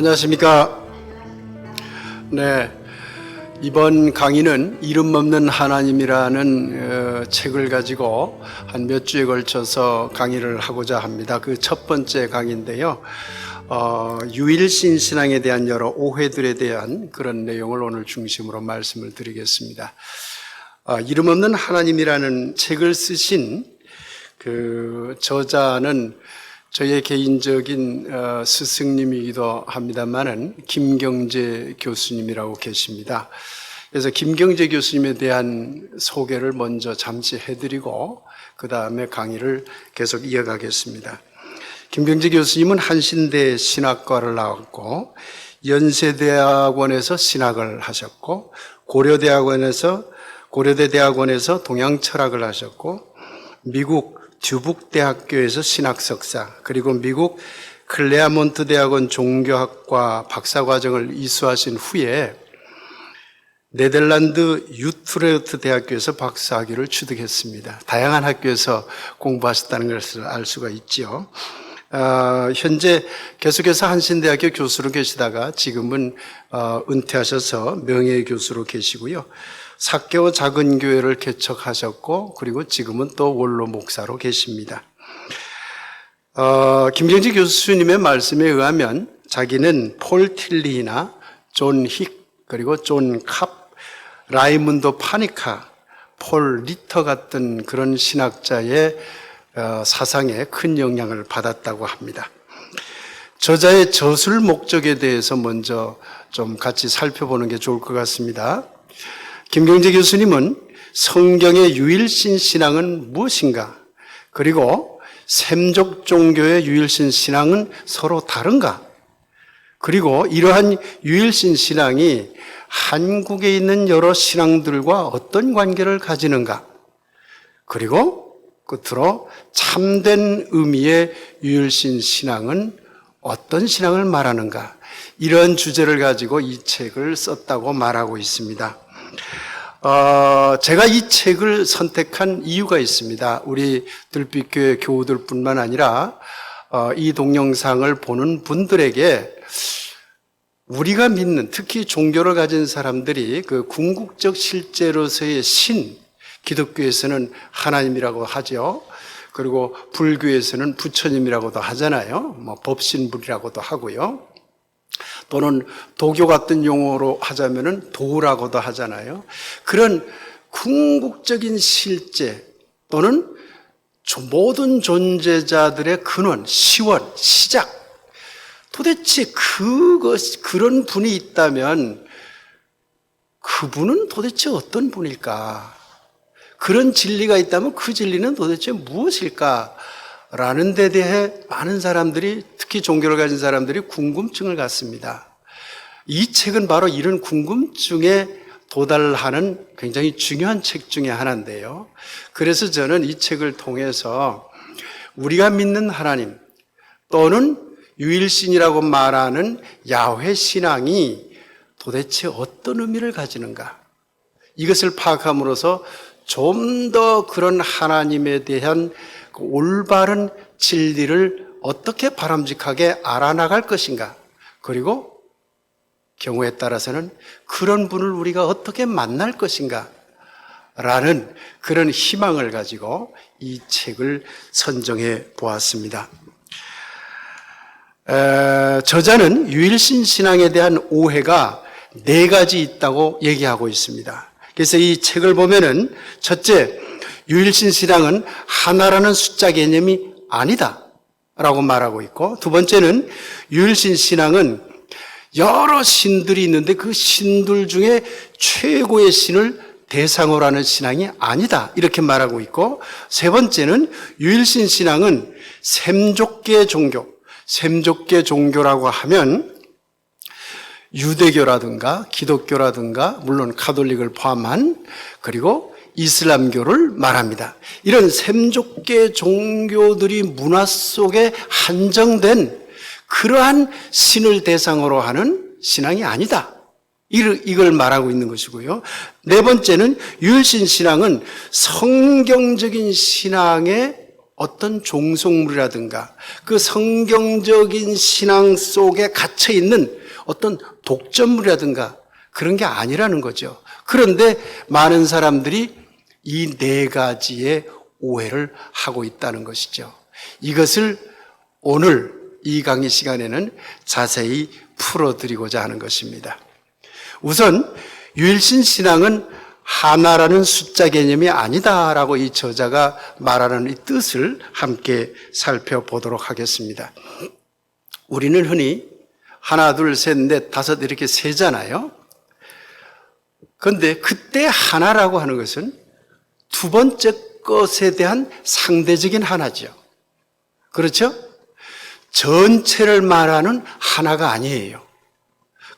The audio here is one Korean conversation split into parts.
안녕하십니까. 네, 이번 강의는 이름 없는 하나님이라는 책을 가지고 한 몇 주에 걸쳐서 강의를 하고자 합니다. 그 첫 번째 강의인데요. 유일신 신앙에 대한 여러 오해들에 대한 그런 내용을 오늘 중심으로 말씀을 드리겠습니다. 이름 없는 하나님이라는 책을 쓰신 그 저자는 저의 개인적인 스승님이기도 합니다만은 김경재 교수님이라고 계십니다. 그래서 김경재 교수님에 대한 소개를 먼저 잠시 해드리고 그 다음에 강의를 계속 이어가겠습니다. 김경재 교수님은 한신대 신학과를 나왔고 연세대학원에서 신학을 하셨고 고려대 대학원에서 동양철학을 하셨고 미국 듀북대학교에서 신학 석사, 그리고 미국 클레아몬트 대학원 종교학과 박사과정을 이수하신 후에 네덜란드 유트레흐트 대학교에서 박사학위를 취득했습니다. 다양한 학교에서 공부하셨다는 것을 알 수가 있지요. 현재 계속해서 한신대학교 교수로 계시다가 지금은 은퇴하셔서 명예교수로 계시고요. 사개오 작은 교회를 개척하셨고 그리고 지금은 또 원로 목사로 계십니다. 김경재 교수님의 말씀에 의하면 자기는 폴 틸리나 존 힉 그리고 존 캅, 라이문도 파니카, 폴 리터 같은 그런 신학자의 사상에 큰 영향을 받았다고 합니다. 저자의 저술 목적에 대해서 먼저 좀 같이 살펴보는 게 좋을 것 같습니다. 김경재 교수님은 성경의 유일신 신앙은 무엇인가? 그리고 샘족 종교의 유일신 신앙은 서로 다른가? 그리고 이러한 유일신 신앙이 한국에 있는 여러 신앙들과 어떤 관계를 가지는가? 그리고 끝으로 참된 의미의 유일신 신앙은 어떤 신앙을 말하는가? 이런 주제를 가지고 이 책을 썼다고 말하고 있습니다. 제가 이 책을 선택한 이유가 있습니다. 우리 들빛교회 교우들뿐만 아니라 이 동영상을 보는 분들에게 우리가 믿는, 특히 종교를 가진 사람들이 그 궁극적 실제로서의 신, 기독교에서는 하나님이라고 하죠. 그리고 불교에서는 부처님이라고도 하잖아요. 뭐 법신불이라고도 하고요. 또는 도교 같은 용어로 하자면은 도라고도 하잖아요. 그런 궁극적인 실제 또는 모든 존재자들의 근원, 시원, 시작. 도대체 그런 분이 있다면 그분은 도대체 어떤 분일까? 그런 진리가 있다면 그 진리는 도대체 무엇일까? 라는 데 대해 많은 사람들이, 특히 종교를 가진 사람들이 궁금증을 갖습니다. 이 책은 바로 이런 궁금증에 도달하는 굉장히 중요한 책 중에 하나인데요. 그래서 저는 이 책을 통해서 우리가 믿는 하나님 또는 유일신이라고 말하는 야훼 신앙이 도대체 어떤 의미를 가지는가? 이것을 파악함으로써 좀 더 그런 하나님에 대한 올바른 진리를 어떻게 바람직하게 알아나갈 것인가? 그리고 경우에 따라서는 그런 분을 우리가 어떻게 만날 것인가? 라는 그런 희망을 가지고 이 책을 선정해 보았습니다. 저자는 유일신 신앙에 대한 오해가 4가지 있다고 얘기하고 있습니다. 그래서 이 책을 보면은 첫째, 유일신 신앙은 하나라는 숫자 개념이 아니다 라고 말하고 있고, 두 번째는 유일신 신앙은 여러 신들이 있는데 그 신들 중에 최고의 신을 대상으로 하는 신앙이 아니다 이렇게 말하고 있고, 세 번째는 유일신 신앙은 샘족계 종교, 샘족계 종교라고 하면 유대교라든가 기독교라든가 물론 가톨릭을 포함한 그리고 이슬람교를 말합니다. 이런 샘족계 종교들이 문화 속에 한정된 그러한 신을 대상으로 하는 신앙이 아니다. 이걸 말하고 있는 것이고요. 네 번째는 유일신 신앙은 성경적인 신앙의 어떤 종속물이라든가 그 성경적인 신앙 속에 갇혀 있는 어떤 독점물이라든가 그런 게 아니라는 거죠. 그런데 많은 사람들이 이 네 가지의 오해를 하고 있다는 것이죠. 이것을 오늘 이 강의 시간에는 자세히 풀어드리고자 하는 것입니다. 우선 유일신 신앙은 하나라는 숫자 개념이 아니다라고 이 저자가 말하는 이 뜻을 함께 살펴보도록 하겠습니다. 우리는 흔히 하나, 둘, 셋, 넷, 다섯 이렇게 세잖아요. 그런데 그때 하나라고 하는 것은 두 번째 것에 대한 상대적인 하나죠. 그렇죠? 전체를 말하는 하나가 아니에요.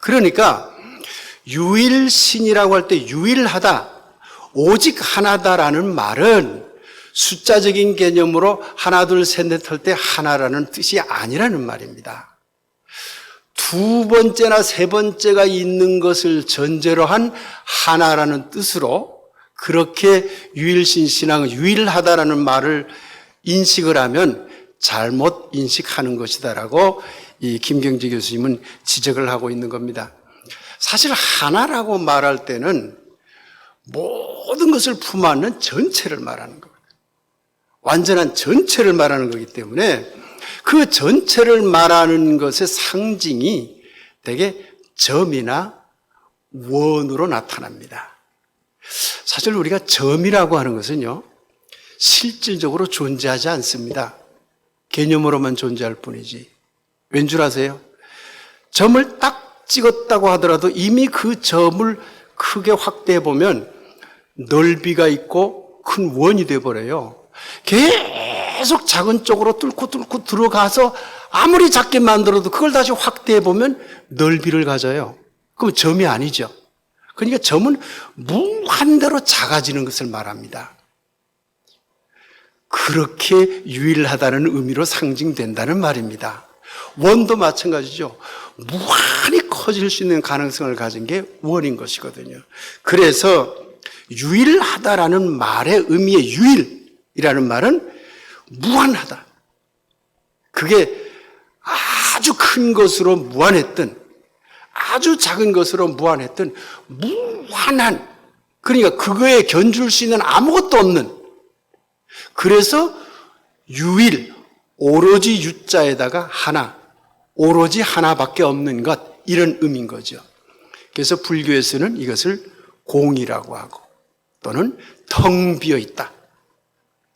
그러니까 유일신이라고 할 때 유일하다, 오직 하나다라는 말은 숫자적인 개념으로 하나, 둘, 셋, 넷 할 때 하나라는 뜻이 아니라는 말입니다. 두 번째나 세 번째가 있는 것을 전제로 한 하나라는 뜻으로 그렇게 유일신 신앙은 유일하다라는 말을 인식을 하면 잘못 인식하는 것이다라고 이 김경지 교수님은 지적을 하고 있는 겁니다. 사실 하나라고 말할 때는 모든 것을 품어안는 전체를 말하는 겁니다. 완전한 전체를 말하는 거기 때문에 그 전체를 말하는 것의 상징이 대개 점이나 원으로 나타납니다. 사실 우리가 점이라고 하는 것은요, 실질적으로 존재하지 않습니다. 개념으로만 존재할 뿐이지. 왠 줄 아세요? 점을 딱 찍었다고 하더라도 이미 그 점을 크게 확대해 보면 넓이가 있고 큰 원이 되어버려요. 계속 작은 쪽으로 뚫고 들어가서 아무리 작게 만들어도 그걸 다시 확대해 보면 넓이를 가져요. 그럼 점이 아니죠. 그러니까 점은 무한대로 작아지는 것을 말합니다. 그렇게 유일하다는 의미로 상징된다는 말입니다. 원도 마찬가지죠. 무한히 커질 수 있는 가능성을 가진 게 원인 것이거든요. 그래서 유일하다라는 말의 의미의 유일이라는 말은 무한하다. 그게 아주 큰 것으로 무한했든 아주 작은 것으로 무한했든 무한한, 그러니까 그거에 견줄 수 있는 아무것도 없는, 그래서 유일, 오로지 유자에다가 하나, 오로지 하나밖에 없는 것, 이런 의미인 거죠. 그래서 불교에서는 이것을 공이라고 하고 또는 텅 비어 있다,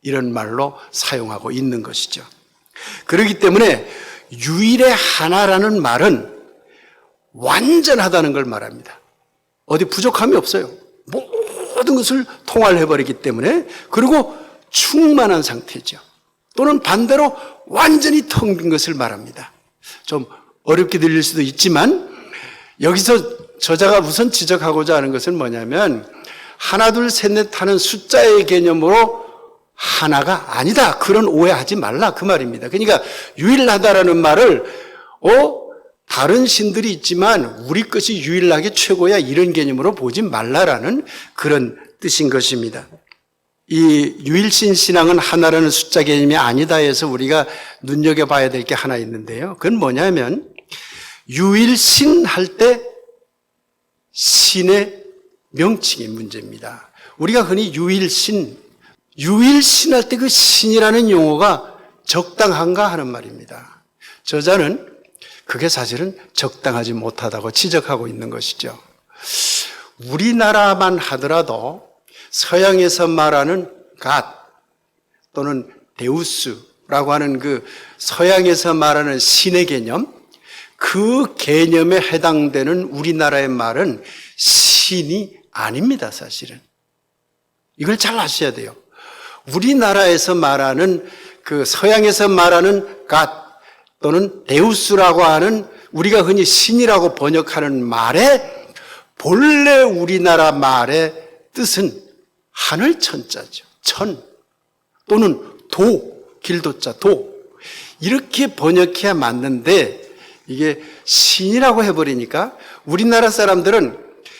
이런 말로 사용하고 있는 것이죠. 그렇기 때문에 유일의 하나라는 말은 완전하다는 걸 말합니다. 어디 부족함이 없어요. 모든 것을 통할해버리기 때문에, 그리고 충만한 상태죠. 또는 반대로 완전히 텅 빈 것을 말합니다. 좀 어렵게 들릴 수도 있지만 여기서 저자가 우선 지적하고자 하는 것은 뭐냐면 하나, 둘, 셋, 넷 하는 숫자의 개념으로 하나가 아니다, 그런 오해하지 말라, 그 말입니다. 그러니까 유일하다라는 말을 다른 신들이 있지만 우리 것이 유일하게 최고야, 이런 개념으로 보지 말라라는 그런 뜻인 것입니다. 이 유일신 신앙은 하나라는 숫자 개념이 아니다 해서 우리가 눈여겨봐야 될 게 하나 있는데요. 그건 뭐냐면 유일신 할 때 신의 명칭의 문제입니다. 우리가 흔히 유일신 할 때 그 신이라는 용어가 적당한가 하는 말입니다. 저자는 그게 사실은 적당하지 못하다고 지적하고 있는 것이죠. 우리나라만 하더라도 서양에서 말하는 God 또는 데우스라고 하는 그 서양에서 말하는 신의 개념, 그 개념에 해당되는 우리나라의 말은 신이 아닙니다, 사실은. 이걸 잘 아셔야 돼요. 우리나라에서 말하는 그 서양에서 말하는 God 또는 데우스라고 하는 우리가 흔히 신이라고 번역하는 말의 본래 우리나라 말의 뜻은 하늘 천자죠. 천 또는 도, 길도자, 도, 이렇게 번역해야 맞는데 이게 신이라고 해버리니까 우리나라 사람들은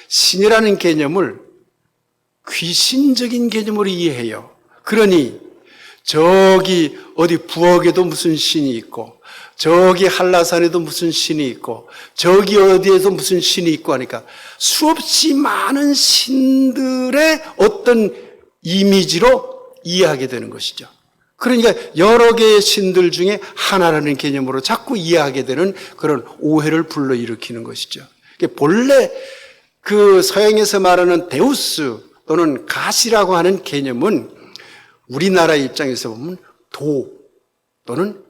신이라는 개념을 귀신적인 개념으로 이해해요. 그러니 저기 어디 부엌에도 무슨 신이 있고, 저기 한라산에도 무슨 신이 있고, 저기 어디에도 무슨 신이 있고 하니까 수없이 많은 신들의 어떤 이미지로 이해하게 되는 것이죠. 그러니까 여러 개의 신들 중에 하나라는 개념으로 자꾸 이해하게 되는 그런 오해를 불러일으키는 것이죠. 본래 그 서양에서 말하는 데우스 또는 가시라고 하는 개념은 우리나라 입장에서 보면 도 또는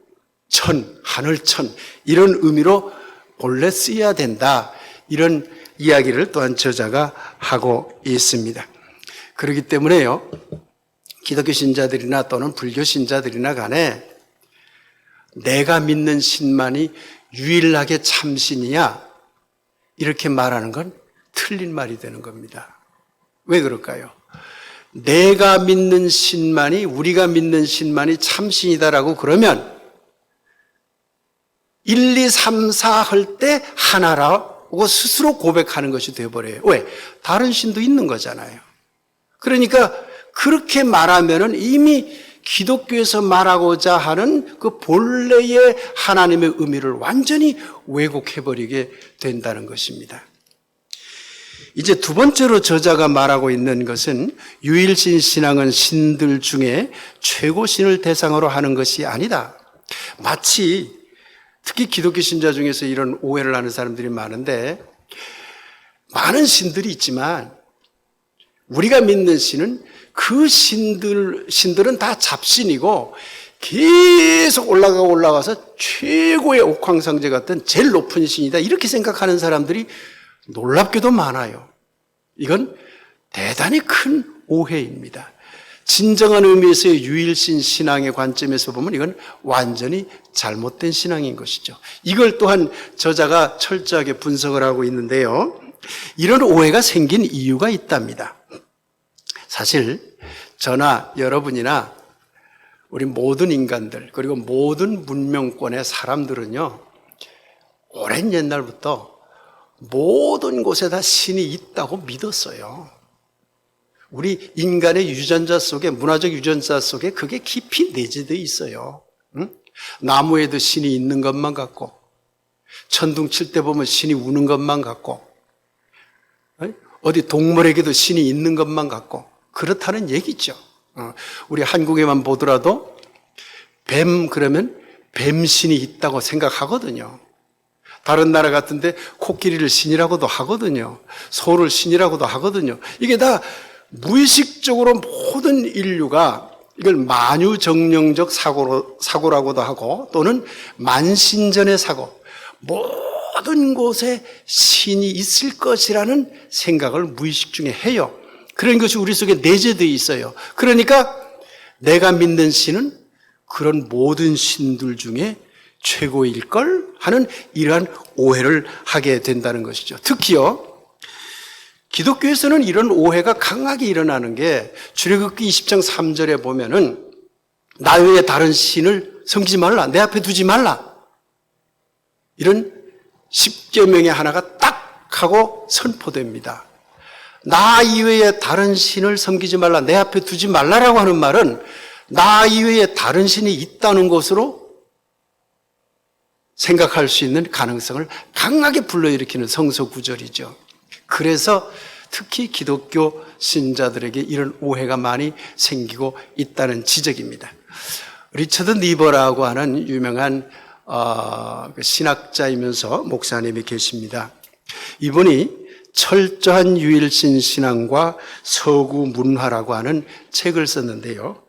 천, 하늘천 이런 의미로 본래 쓰여야 된다. 이런 이야기를 또한 저자가 하고 있습니다. 그렇기 때문에요. 기독교 신자들이나 또는 불교 신자들이나 간에 내가 믿는 신만이 유일하게 참신이야 이렇게 말하는 건 틀린 말이 되는 겁니다. 왜 그럴까요? 내가 믿는 신만이, 우리가 믿는 신만이 참신이다라고 그러면 1, 2, 3, 4 할 때 하나라고 스스로 고백하는 것이 되어버려요. 왜? 다른 신도 있는 거잖아요. 그러니까 그렇게 말하면은 이미 기독교에서 말하고자 하는 그 본래의 하나님의 의미를 완전히 왜곡해버리게 된다는 것입니다. 이제 두 번째로 저자가 말하고 있는 것은 유일신 신앙은 신들 중에 최고신을 대상으로 하는 것이 아니다. 마치 특히 기독교 신자 중에서 이런 오해를 하는 사람들이 많은데 많은 신들이 있지만 우리가 믿는 신은 그 신들은 다 잡신이고 계속 올라가서 최고의 옥황상제 같은 제일 높은 신이다 이렇게 생각하는 사람들이 놀랍게도 많아요. 이건 대단히 큰 오해입니다. 진정한 의미에서의 유일신 신앙의 관점에서 보면 이건 완전히 잘못된 신앙인 것이죠. 이걸 또한 저자가 철저하게 분석을 하고 있는데요. 이런 오해가 생긴 이유가 있답니다. 사실 저나 여러분이나 우리 모든 인간들 그리고 모든 문명권의 사람들은요. 오랜 옛날부터 모든 곳에 다 신이 있다고 믿었어요. 우리 인간의 유전자 속에, 문화적 유전자 속에 그게 깊이 내재되어 있어요. 응? 나무에도 신이 있는 것만 같고, 천둥 칠 때 보면 신이 우는 것만 같고, 어디 동물에게도 신이 있는 것만 같고, 그렇다는 얘기죠. 우리 한국에만 보더라도 뱀 그러면 뱀신이 있다고 생각하거든요. 다른 나라 같은데 코끼리를 신이라고도 하거든요. 소를 신이라고도 하거든요. 이게 다 무의식적으로 모든 인류가 이걸 만유정령적 사고라고도 하고 또는 만신전의 사고, 모든 곳에 신이 있을 것이라는 생각을 무의식 중에 해요. 그런 것이 우리 속에 내재되어 있어요. 그러니까 내가 믿는 신은 그런 모든 신들 중에 최고일걸 하는 이러한 오해를 하게 된다는 것이죠. 특히요, 기독교에서는 이런 오해가 강하게 일어나는 게 출애굽기 20장 3절에 보면은 나 외에 다른 신을 섬기지 말라, 내 앞에 두지 말라, 이런 10계명의 하나가 딱 하고 선포됩니다. 나 이외에 다른 신을 섬기지 말라, 내 앞에 두지 말라라고 하는 말은 나 이외에 다른 신이 있다는 것으로 생각할 수 있는 가능성을 강하게 불러일으키는 성서 구절이죠. 그래서 특히 기독교 신자들에게 이런 오해가 많이 생기고 있다는 지적입니다. 리처드 니버라고 하는 유명한 신학자이면서 목사님이 계십니다. 이분이 철저한 유일신 신앙과 서구 문화라고 하는 책을 썼는데요.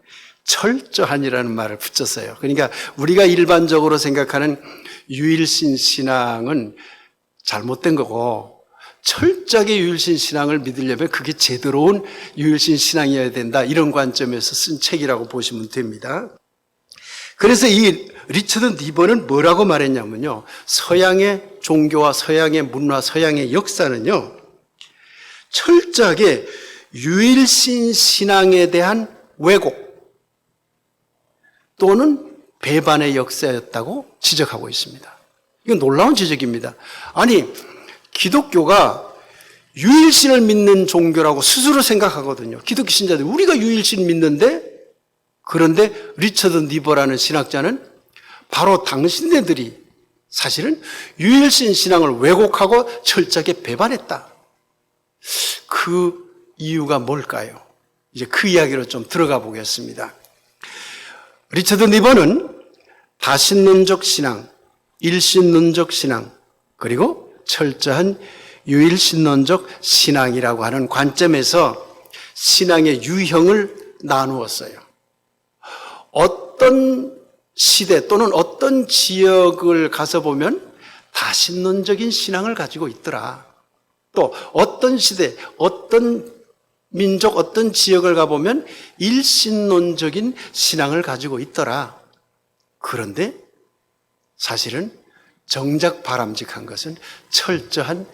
철저한이라는 말을 붙였어요. 그러니까 우리가 일반적으로 생각하는 유일신 신앙은 잘못된 거고 철저하게 유일신 신앙을 믿으려면 그게 제대로 온 유일신 신앙이어야 된다. 이런 관점에서 쓴 책이라고 보시면 됩니다. 그래서 이 리처드 니버는 뭐라고 말했냐면요. 서양의 종교와 서양의 문화, 서양의 역사는요. 철저하게 유일신 신앙에 대한 왜곡 또는 배반의 역사였다고 지적하고 있습니다. 이건 놀라운 지적입니다. 아니, 기독교가 유일신을 믿는 종교라고 스스로 생각하거든요. 기독교 신자들, 우리가 유일신 믿는데 그런데 리처드 니버라는 신학자는 바로 당신네들이 사실은 유일신 신앙을 왜곡하고 철저하게 배반했다. 그 이유가 뭘까요? 이제 그 이야기로 좀 들어가 보겠습니다. 리처드 니버는 다신론적 신앙, 일신론적 신앙, 그리고 철저한 유일신론적 신앙이라고 하는 관점에서 신앙의 유형을 나누었어요. 어떤 시대 또는 어떤 지역을 가서 보면 다신론적인 신앙을 가지고 있더라. 또 어떤 시대, 어떤 민족, 어떤 지역을 가보면 일신론적인 신앙을 가지고 있더라. 그런데 사실은 정작 바람직한 것은 철저한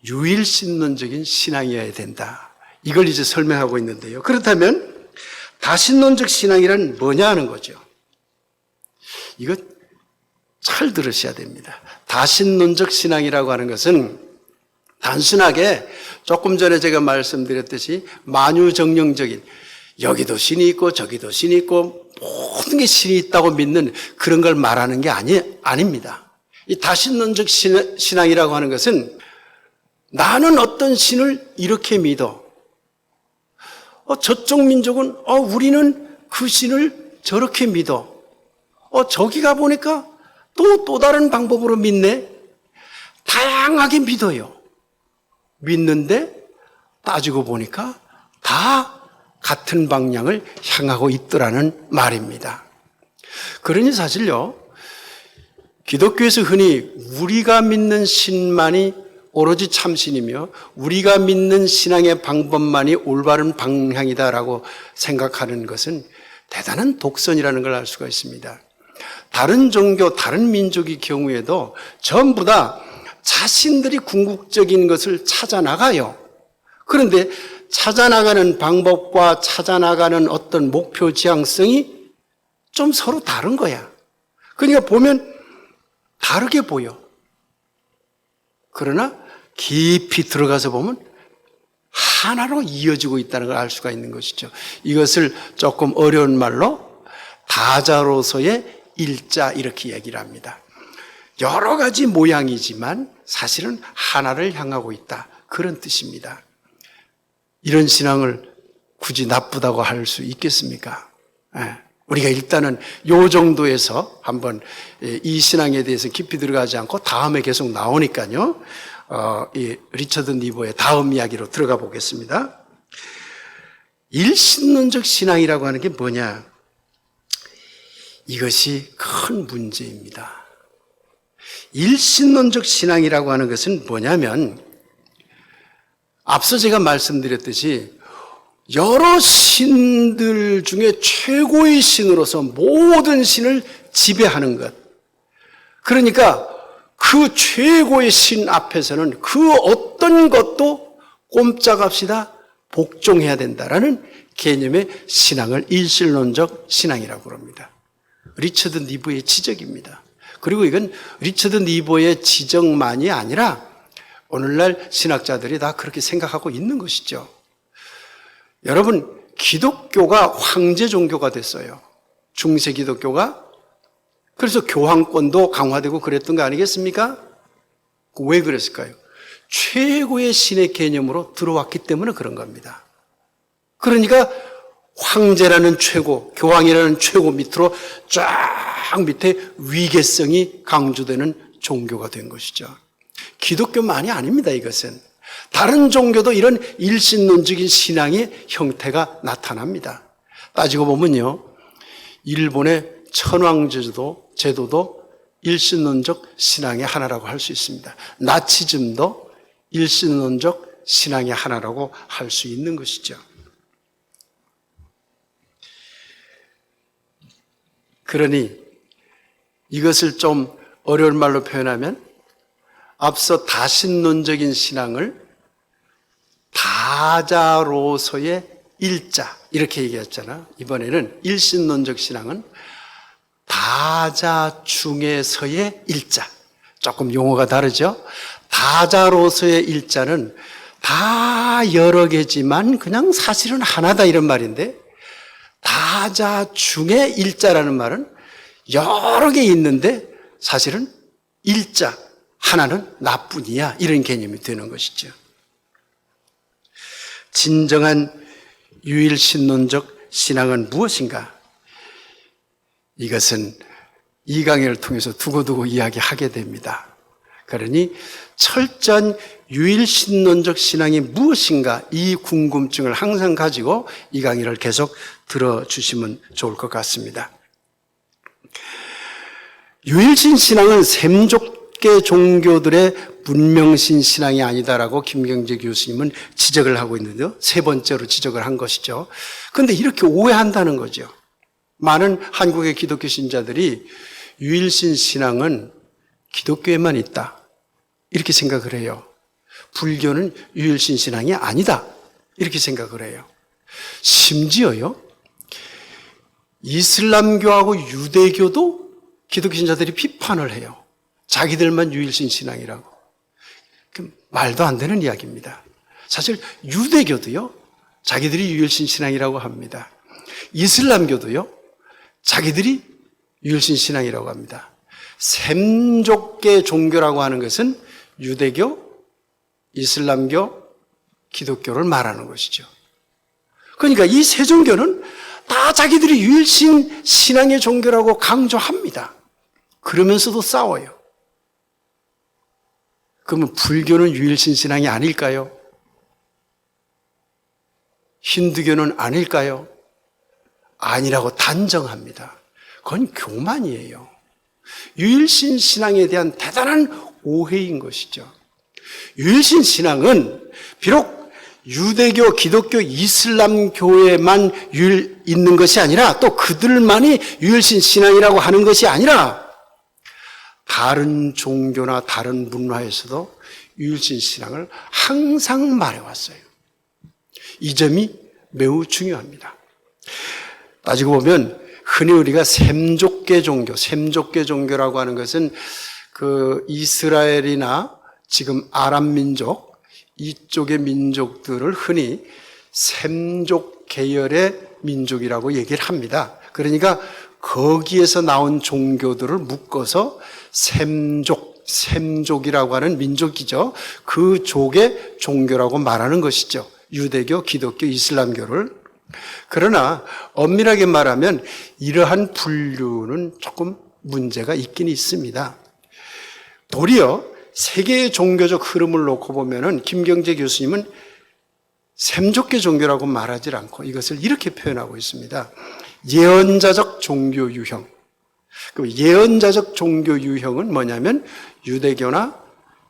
유일신론적인 신앙이어야 된다. 이걸 이제 설명하고 있는데요. 그렇다면 다신론적 신앙이란 뭐냐 하는 거죠. 이거 잘 들으셔야 됩니다. 다신론적 신앙이라고 하는 것은 단순하게 조금 전에 제가 말씀드렸듯이 만유정령적인 여기도 신이 있고 저기도 신이 있고 모든 게 신이 있다고 믿는 그런 걸 말하는 게 아닙니다. 이 다신론적 신앙이라고 하는 것은 나는 어떤 신을 이렇게 믿어. 저쪽 민족은 우리는 그 신을 저렇게 믿어. 저기 가보니까 또 다른 방법으로 믿네. 다양하게 믿어요. 믿는데 따지고 보니까 다 같은 방향을 향하고 있더라는 말입니다. 그러니 사실요, 기독교에서 흔히 우리가 믿는 신만이 오로지 참신이며 우리가 믿는 신앙의 방법만이 올바른 방향이다라고 생각하는 것은 대단한 독선이라는 걸 알 수가 있습니다. 다른 종교, 다른 민족의 경우에도 전부 다 자신들이 궁극적인 것을 찾아나가요. 그런데 찾아나가는 방법과 찾아나가는 어떤 목표 지향성이 좀 서로 다른 거야. 그러니까 보면 다르게 보여. 그러나 깊이 들어가서 보면 하나로 이어지고 있다는 걸 알 수가 있는 것이죠. 이것을 조금 어려운 말로 다자로서의 일자 이렇게 얘기를 합니다. 여러 가지 모양이지만 사실은 하나를 향하고 있다. 그런 뜻입니다. 이런 신앙을 굳이 나쁘다고 할 수 있겠습니까? 우리가 일단은 요 정도에서 한번 이 신앙에 대해서 깊이 들어가지 않고 다음에 계속 나오니까요. 이 리처드 니버의 다음 이야기로 들어가 보겠습니다. 일신론적 신앙이라고 하는 게 뭐냐? 이것이 큰 문제입니다. 일신론적 신앙이라고 하는 것은 뭐냐면 앞서 제가 말씀드렸듯이 여러 신들 중에 최고의 신으로서 모든 신을 지배하는 것. 그러니까 그 최고의 신 앞에서는 그 어떤 것도 꼼짝없이 다 복종해야 된다라는 개념의 신앙을 일신론적 신앙이라고 합니다. 리처드 니버의 지적입니다. 그리고 이건 리처드 니버의 지적만이 아니라 오늘날 신학자들이 다 그렇게 생각하고 있는 것이죠. 여러분, 기독교가 황제 종교가 됐어요. 중세 기독교가. 그래서 교황권도 강화되고 그랬던 거 아니겠습니까? 왜 그랬을까요? 최고의 신의 개념으로 들어왔기 때문에 그런 겁니다. 그러니까 황제라는 최고, 교황이라는 최고 밑으로 쫙 밑에 위계성이 강조되는 종교가 된 것이죠. 기독교만이 아닙니다, 이것은. 다른 종교도 이런 일신론적인 신앙의 형태가 나타납니다. 따지고 보면요, 일본의 천황제도도 일신론적 신앙의 하나라고 할 수 있습니다. 나치즘도 일신론적 신앙의 하나라고 할 수 있는 것이죠. 그러니 이것을 좀 어려운 말로 표현하면 앞서 다신론적인 신앙을 다자로서의 일자 이렇게 얘기했잖아. 이번에는 일신론적 신앙은 다자 중에서의 일자. 조금 용어가 다르죠? 다자로서의 일자는 다 여러 개지만 그냥 사실은 하나다 이런 말인데 다자 중에 일자라는 말은 여러 개 있는데 사실은 일자 하나는 나뿐이야, 이런 개념이 되는 것이죠. 진정한 유일신론적 신앙은 무엇인가? 이것은 이 강의를 통해서 두고두고 이야기하게 됩니다. 그러니 철저한 유일신론적 신앙이 무엇인가, 이 궁금증을 항상 가지고 이 강의를 계속 들어주시면 좋을 것 같습니다. 유일신 신앙은 샘족계 종교들의 문명신 신앙이 아니다라고 김경재 교수님은 지적을 하고 있는데요. 세 번째로 지적을 한 것이죠. 그런데 이렇게 오해한다는 거죠. 많은 한국의 기독교 신자들이 유일신 신앙은 기독교에만 있다, 이렇게 생각을 해요. 불교는 유일신 신앙이 아니다, 이렇게 생각을 해요. 심지어요, 이슬람교하고 유대교도 기독교 신자들이 비판을 해요. 자기들만 유일신 신앙이라고. 말도 안 되는 이야기입니다. 사실 유대교도요, 자기들이 유일신 신앙이라고 합니다. 이슬람교도요, 자기들이 유일신 신앙이라고 합니다. 샘족계 종교라고 하는 것은 유대교, 이슬람교, 기독교를 말하는 것이죠. 그러니까 이 세 종교는 다 자기들이 유일신 신앙의 종교라고 강조합니다. 그러면서도 싸워요. 그러면 불교는 유일신 신앙이 아닐까요? 힌두교는 아닐까요? 아니라고 단정합니다. 그건 교만이에요. 유일신 신앙에 대한 대단한 오해인 것이죠. 유일신 신앙은 비록 유대교, 기독교, 이슬람교에만 있는 것이 아니라 또 그들만이 유일신 신앙이라고 하는 것이 아니라 다른 종교나 다른 문화에서도 유일신 신앙을 항상 말해왔어요. 이 점이 매우 중요합니다. 따지고 보면 흔히 우리가 샘족계 종교라고 하는 것은 그 이스라엘이나 지금 아랍 민족, 이쪽의 민족들을 흔히 샘족 계열의 민족이라고 얘기를 합니다. 그러니까 거기에서 나온 종교들을 묶어서 샘족이라고 하는 민족이죠. 그 족의 종교라고 말하는 것이죠. 유대교, 기독교, 이슬람교를. 그러나 엄밀하게 말하면 이러한 분류는 조금 문제가 있긴 있습니다. 도리어 세계의 종교적 흐름을 놓고 보면은 김경재 교수님은 샘족계 종교라고 말하지 않고 이것을 이렇게 표현하고 있습니다. 예언자적 종교 유형. 그 예언자적 종교 유형은 뭐냐면 유대교나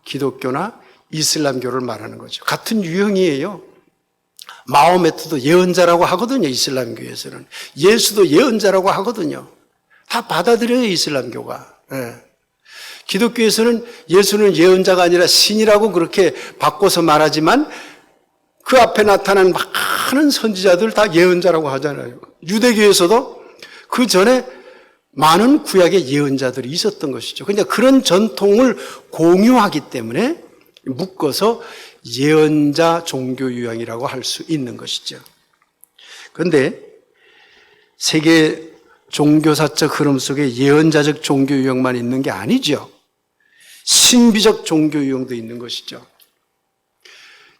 기독교나 이슬람교를 말하는 거죠. 같은 유형이에요. 마호메트도 예언자라고 하거든요, 이슬람교에서는. 예수도 예언자라고 하거든요. 다 받아들여요, 이슬람교가. 네. 기독교에서는 예수는 예언자가 아니라 신이라고 그렇게 바꿔서 말하지만 그 앞에 나타난 많은 선지자들 다 예언자라고 하잖아요. 유대교에서도 그 전에 많은 구약의 예언자들이 있었던 것이죠. 그러니까 그런 전통을 공유하기 때문에 묶어서 예언자 종교 유형이라고 할 수 있는 것이죠. 그런데 세계 종교사적 흐름 속에 예언자적 종교 유형만 있는 게 아니죠. 신비적 종교 유형도 있는 것이죠.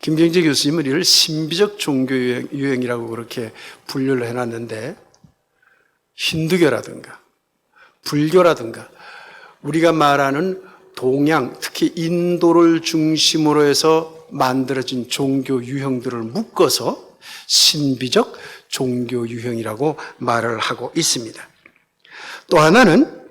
김경재 교수님은 이를 신비적 종교 유형이라고 그렇게 분류를 해놨는데 힌두교라든가 불교라든가 우리가 말하는 동양, 특히 인도를 중심으로 해서 만들어진 종교 유형들을 묶어서 신비적 종교 유형이라고 말을 하고 있습니다. 또 하나는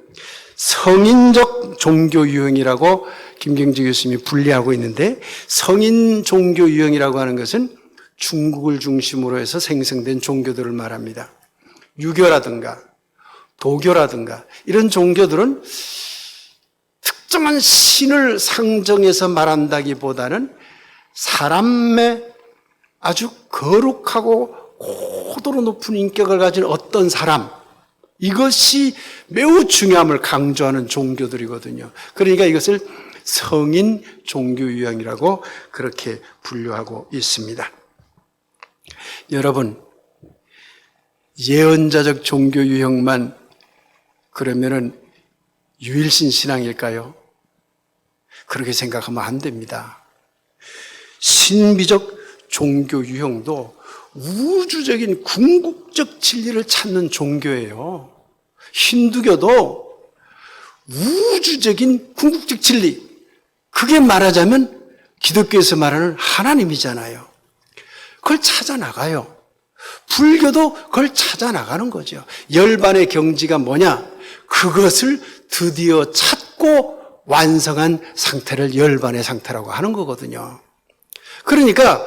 성인적 종교 유형이라고 김경재 교수님이 분리하고 있는데, 성인 종교 유형이라고 하는 것은 중국을 중심으로 해서 생성된 종교들을 말합니다. 유교라든가 도교라든가 이런 종교들은 특정한 신을 상정해서 말한다기보다는 사람의 아주 거룩하고 고도로 높은 인격을 가진 어떤 사람, 이것이 매우 중요함을 강조하는 종교들이거든요. 그러니까 이것을 성인 종교 유형이라고 그렇게 분류하고 있습니다. 여러분, 예언자적 종교 유형만 그러면은 유일신 신앙일까요? 그렇게 생각하면 안 됩니다. 신비적 종교 유형도 우주적인 궁극적 진리를 찾는 종교예요. 힌두교도 우주적인 궁극적 진리, 그게 말하자면 기독교에서 말하는 하나님이잖아요. 그걸 찾아 나가요. 불교도 그걸 찾아 나가는 거죠. 열반의 경지가 뭐냐? 그것을 드디어 찾고 완성한 상태를 열반의 상태라고 하는 거거든요. 그러니까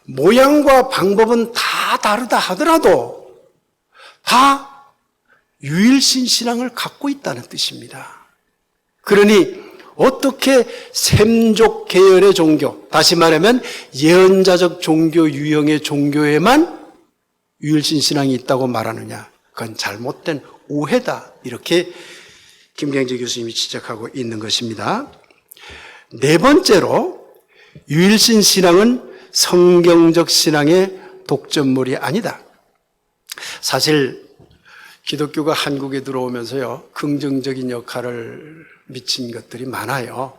모양과 방법은 다 다르다 하더라도 다 유일신 신앙을 갖고 있다는 뜻입니다. 그러니 어떻게 샘족 계열의 종교, 다시 말하면 예언자적 종교 유형의 종교에만 유일신 신앙이 있다고 말하느냐? 그건 잘못된 오해다. 이렇게 김경재 교수님이 지적하고 있는 것입니다. 네 번째로 유일신 신앙은 성경적 신앙의 독점물이 아니다. 사실 기독교가 한국에 들어오면서요, 긍정적인 역할을 미친 것들이 많아요.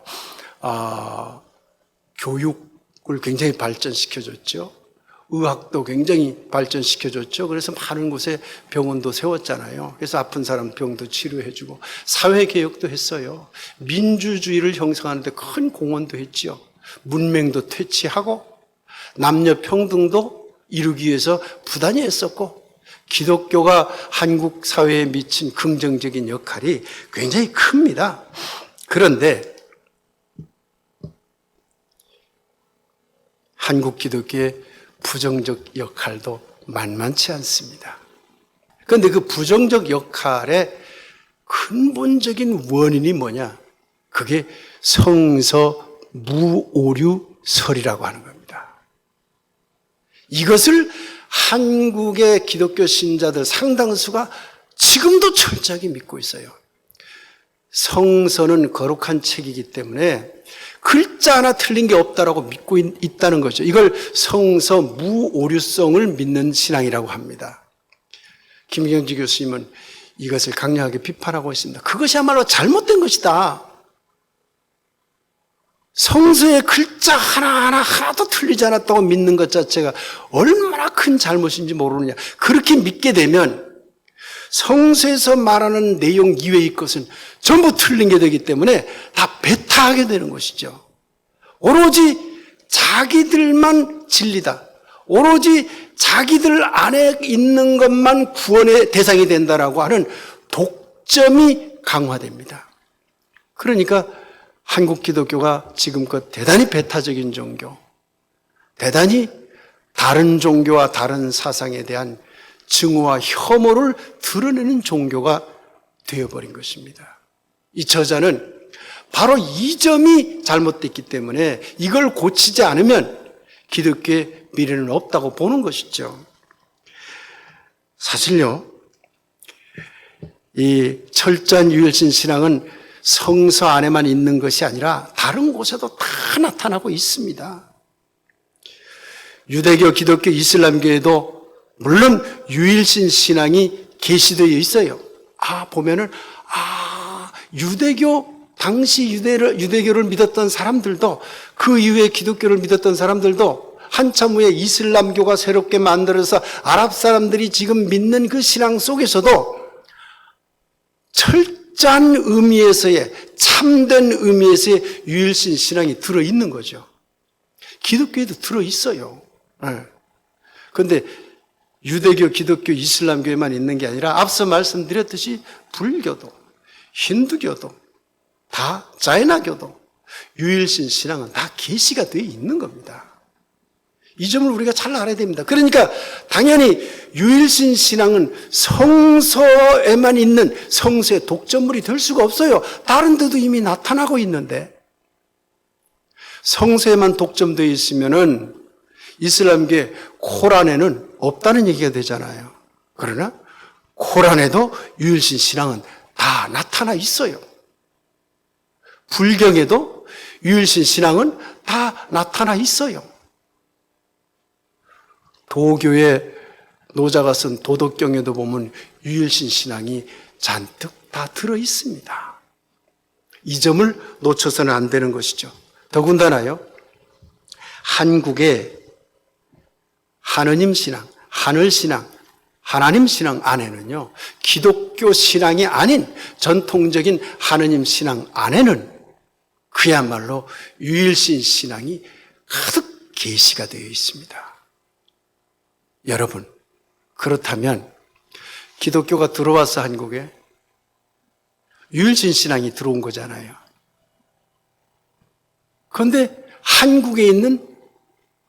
교육을 굉장히 발전시켜줬죠. 의학도 굉장히 발전시켜줬죠. 그래서 많은 곳에 병원도 세웠잖아요. 그래서 아픈 사람 병도 치료해주고 사회개혁도 했어요. 민주주의를 형성하는 데 큰 공헌도 했지요. 문맹도 퇴치하고 남녀 평등도 이루기 위해서 부단히 했었고, 기독교가 한국 사회에 미친 긍정적인 역할이 굉장히 큽니다. 그런데 한국 기독교의 부정적 역할도 만만치 않습니다. 그런데 그 부정적 역할의 근본적인 원인이 뭐냐? 그게 성서 무오류설이라고 하는 겁니다. 이것을 한국의 기독교 신자들 상당수가 지금도 철저하게 믿고 있어요. 성서는 거룩한 책이기 때문에 글자 하나 틀린 게 없다라고 믿고 있다는 거죠. 이걸 성서 무오류성을 믿는 신앙이라고 합니다. 김경지 교수님은 이것을 강력하게 비판하고 있습니다. 그것이야말로 잘못된 것이다. 성서의 글자 하나도 틀리지 않았다고 믿는 것 자체가 얼마나 큰 잘못인지 모르느냐. 그렇게 믿게 되면 성서에서 말하는 내용 이외의 것은 전부 틀린 게 되기 때문에 다 배타하게 되는 것이죠. 오로지 자기들만 진리다. 오로지 자기들 안에 있는 것만 구원의 대상이 된다라고 하는 독점이 강화됩니다. 그러니까 한국 기독교가 지금껏 대단히 배타적인 종교, 대단히 다른 종교와 다른 사상에 대한 증오와 혐오를 드러내는 종교가 되어버린 것입니다. 이 저자는 바로 이 점이 잘못됐기 때문에 이걸 고치지 않으면 기독교의 미래는 없다고 보는 것이죠. 사실요, 이 철저한 유일신 신앙은 성서 안에만 있는 것이 아니라 다른 곳에도 다 나타나고 있습니다. 유대교, 기독교, 이슬람교에도 물론 유일신 신앙이 계시되어 있어요. 보면은 유대교, 당시 유대교를 믿었던 사람들도, 그 이후에 기독교를 믿었던 사람들도 한참 후에 이슬람교가 새롭게 만들어서 아랍 사람들이 지금 믿는 그 신앙 속에서도 철저한 의미에서의, 참된 의미에서의 유일신 신앙이 들어있는 거죠. 기독교에도 들어있어요. 그런데 유대교, 기독교, 이슬람교에만 있는 게 아니라 앞서 말씀드렸듯이 불교도, 힌두교도, 다 자이나교도 유일신 신앙은 다 계시가 되어 있는 겁니다. 이 점을 우리가 잘 알아야 됩니다. 그러니까 당연히 유일신 신앙은 성서에만 있는 성서의 독점물이 될 수가 없어요. 다른 데도 이미 나타나고 있는데, 성서에만 독점되어 있으면은 이슬람계 코란에는 없다는 얘기가 되잖아요. 그러나 코란에도 유일신 신앙은 다 나타나 있어요. 불경에도 유일신 신앙은 다 나타나 있어요. 도교의 노자가 쓴 도덕경에도 보면 유일신 신앙이 잔뜩 다 들어 있습니다. 이 점을 놓쳐서는 안 되는 것이죠. 더군다나요, 한국의 하느님 신앙, 하늘 신앙, 하나님 신앙 안에는요, 기독교 신앙이 아닌 전통적인 하느님 신앙 안에는 그야말로 유일신 신앙이 가득 계시가 되어 있습니다. 여러분, 그렇다면 기독교가 들어와서 한국에 유일신 신앙이 들어온 거잖아요. 그런데 한국에 있는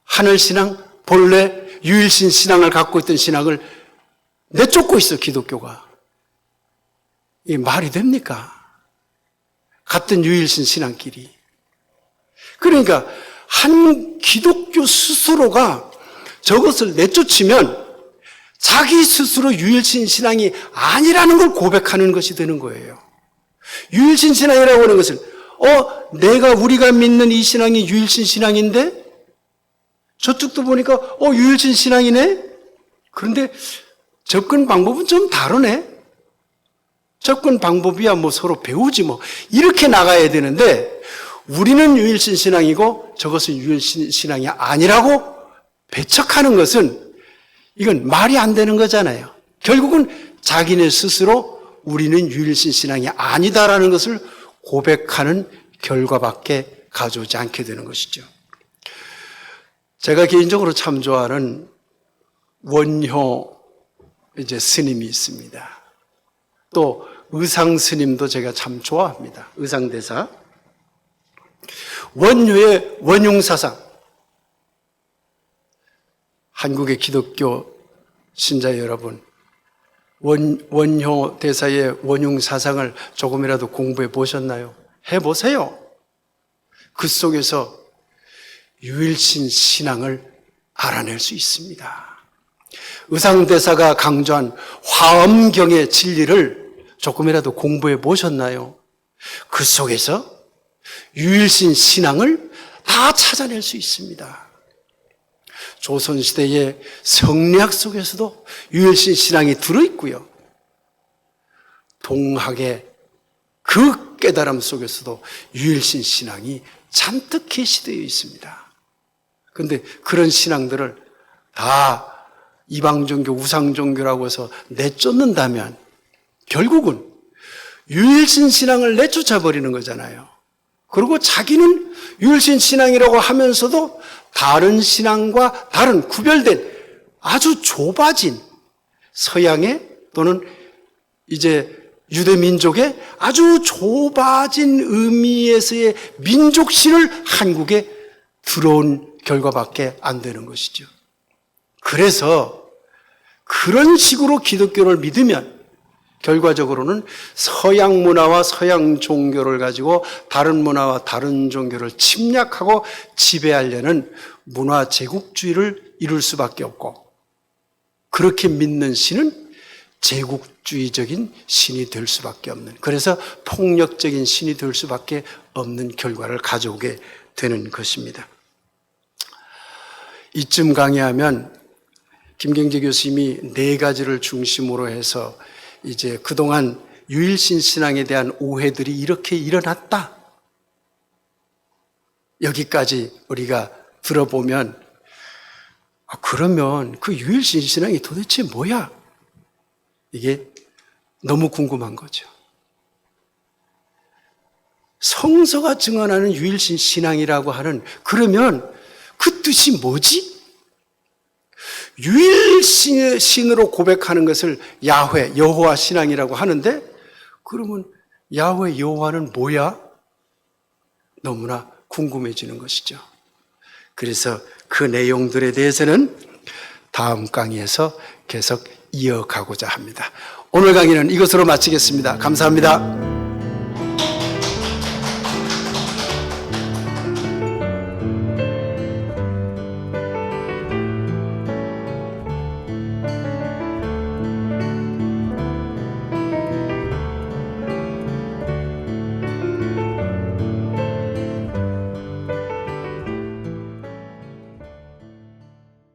하늘 신앙, 본래 유일신 신앙을 갖고 있던 신앙을 내쫓고 있어, 기독교가. 이게 말이 됩니까? 같은 유일신 신앙끼리. 그러니까 한 기독교 스스로가 저것을 내쫓으면 자기 스스로 유일신 신앙이 아니라는 걸 고백하는 것이 되는 거예요. 유일신 신앙이라고 하는 것은 우리가 믿는 이 신앙이 유일신 신앙인데 저쪽도 보니까 유일신 신앙이네? 그런데 접근 방법은 좀 다르네? 접근 방법이야 뭐 서로 배우지 뭐 이렇게 나가야 되는데 우리는 유일신 신앙이고 저것은 유일신 신앙이 아니라고 배척하는 것은 이건 말이 안 되는 거잖아요. 결국은 자기네 스스로 우리는 유일신 신앙이 아니다라는 것을 고백하는 결과밖에 가져오지 않게 되는 것이죠. 제가 개인적으로 참 좋아하는 원효 스님이 있습니다. 또 의상 스님도 제가 참 좋아합니다. 의상대사. 원효의 원융사상. 한국의 기독교 신자 여러분, 원효 대사의 원융사상을 조금이라도 공부해 보셨나요? 해보세요. 그 속에서 유일신 신앙을 알아낼 수 있습니다. 의상대사가 강조한 화엄경의 진리를 조금이라도 공부해 보셨나요? 그 속에서 유일신 신앙을 다 찾아낼 수 있습니다. 조선시대의 성리학 속에서도 유일신 신앙이 들어있고요. 동학의 그 깨달음 속에서도 유일신 신앙이 잔뜩 계시되어 있습니다. 그런데 그런 신앙들을 다 이방종교, 우상종교라고 해서 내쫓는다면 결국은 유일신 신앙을 내쫓아버리는 거잖아요. 그리고 자기는 유일신 신앙이라고 하면서도 다른 신앙과 다른 구별된 아주 좁아진 서양의 또는 이제 유대민족의 아주 좁아진 의미에서의 민족신을 한국에 들어온 결과밖에 안 되는 것이죠. 그래서 그런 식으로 기독교를 믿으면 결과적으로는 서양 문화와 서양 종교를 가지고 다른 문화와 다른 종교를 침략하고 지배하려는 문화 제국주의를 이룰 수밖에 없고, 그렇게 믿는 신은 제국주의적인 신이 될 수밖에 없는, 그래서 폭력적인 신이 될 수밖에 없는 결과를 가져오게 되는 것입니다. 이쯤 강의하면 김경재 교수님이 4가지를 중심으로 해서 이제 그동안 유일신 신앙에 대한 오해들이 이렇게 일어났다, 여기까지 우리가 들어보면 그러면 그 유일신 신앙이 도대체 뭐야? 이게 너무 궁금한 거죠. 성서가 증언하는 유일신 신앙이라고 하는, 그러면 그 뜻이 뭐지? 유일신으로 고백하는 것을 야훼, 여호와 신앙이라고 하는데, 그러면 야훼, 여호와는 뭐야? 너무나 궁금해지는 것이죠. 그래서 그 내용들에 대해서는 다음 강의에서 계속 이어가고자 합니다. 오늘 강의는 이것으로 마치겠습니다. 감사합니다.